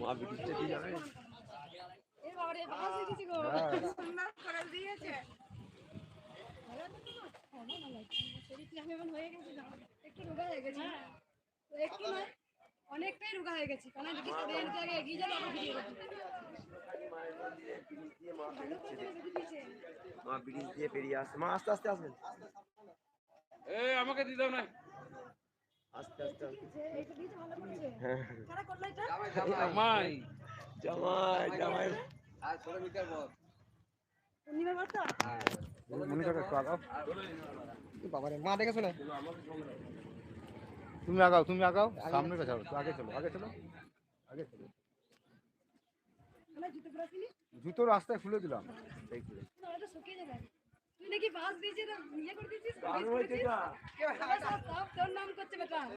মা ব্রিটিশটা দিয়ে যাবে। অনেকটাই রোগা হয়ে গেছি কারণ এগিয়ে যাবে মা ব্রিটিশ দিয়ে বেরিয়ে আসছে। মা আস্তে আস্তে আসবেন। আমাকে দিদাও না আস্তে আস্তে হ্যাঁ জামাই জামাই জামাই আর 16 মিটার পর মনিকাকে একটু আগাও। বাবারে মা দেখে শুনে তুমি আগাও সামনে কাছে আগে চলো আগে চলো আগে চলো। জুতো রাস্তায় খুলে দিলাম। তুই নাকি বাস দিয়েছিস ইয়ে করে দিয়েছিস তোর নাম করছে বেটা